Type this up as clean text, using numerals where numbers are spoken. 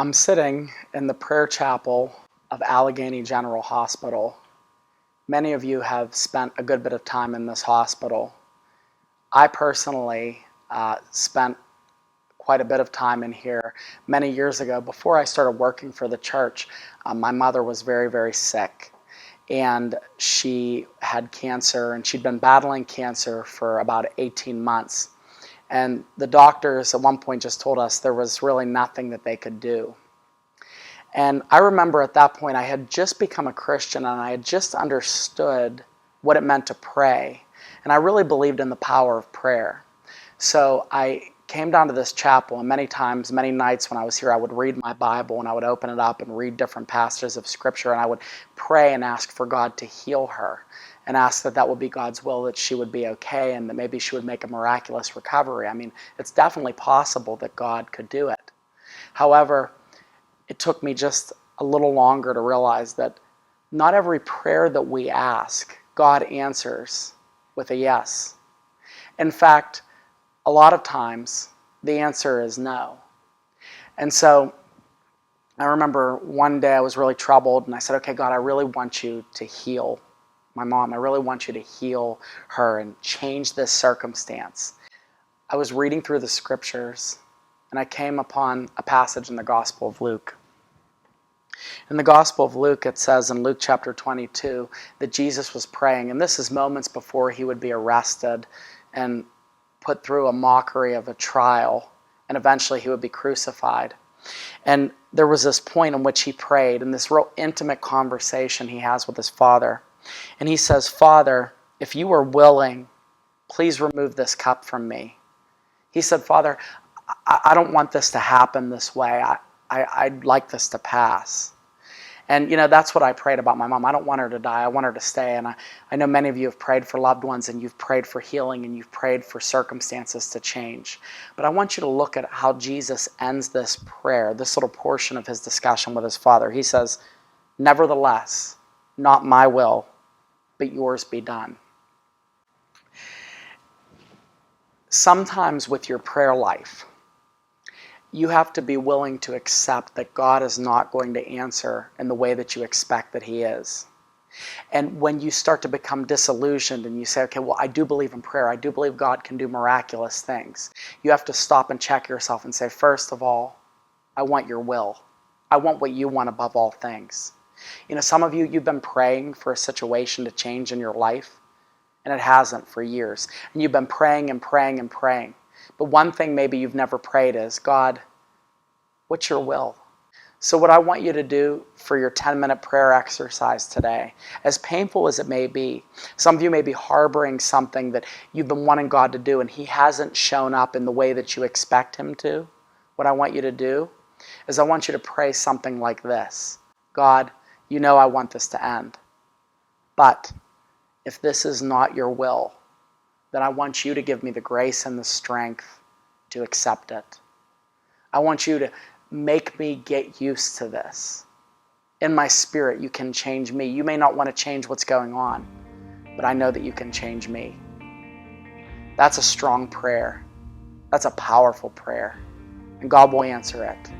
I'm sitting in the prayer chapel of Allegheny General Hospital. Many of you have spent a good bit of time in this hospital. I personally spent quite a bit of time in here many years ago. Before I started working for the church, my mother was very, very sick. And she had cancer, and she'd been battling cancer for about 18 months. And the doctors at one point just told us there was really nothing that they could do. And I remember at that point I had just become a Christian, and I had just understood what it meant to pray. And I really believed in the power of prayer. So I came down to this chapel, and many times, many nights when I was here, I would read my Bible, and I would open it up and read different passages of Scripture, and I would pray and ask for God to heal her, and ask that that would be God's will, that she would be okay, and that maybe she would make a miraculous recovery. I mean, it's definitely possible that God could do it. However, it took me just a little longer to realize that not every prayer that we ask, God answers with a yes. In fact, a lot of times, the answer is no. And so I remember one day I was really troubled, and I said, okay, God, I really want you to heal my mom. I really want you to heal her and change this circumstance. I was reading through the scriptures, and I came upon a passage in the Gospel of Luke. In the Gospel of Luke, it says in Luke chapter 22 that Jesus was praying, and this is moments before he would be arrested and put through a mockery of a trial, and eventually he would be crucified. And there was this point in which he prayed, and this real intimate conversation he has with his Father. And he says, Father, if you are willing, please remove this cup from me. He said, Father, I don't want this to happen this way. I'd like this to pass. And, that's what I prayed about my mom. I don't want her to die. I want her to stay. And I know many of you have prayed for loved ones, and you've prayed for healing, and you've prayed for circumstances to change. But I want you to look at how Jesus ends this prayer, this little portion of his discussion with his Father. He says, nevertheless, not my will, but yours be done. Sometimes with your prayer life, you have to be willing to accept that God is not going to answer in the way that you expect that he is. And when you start to become disillusioned and you say, okay, well, I do believe in prayer. I do believe God can do miraculous things. You have to stop and check yourself and say, first of all, I want your will. I want what you want above all things. Some of you, you've been praying for a situation to change in your life, and it hasn't for years. And you've been praying and praying and praying. But one thing maybe you've never prayed is, God, what's your will? So what I want you to do for your 10-minute prayer exercise today, as painful as it may be, some of you may be harboring something that you've been wanting God to do, and he hasn't shown up in the way that you expect him to. What I want you to do is I want you to pray something like this. God, you know I want this to end. But if this is not your will, then I want you to give me the grace and the strength to accept it. I want you to make me get used to this. In my spirit, you can change me. You may not want to change what's going on, but I know that you can change me. That's a strong prayer. That's a powerful prayer, and God will answer it.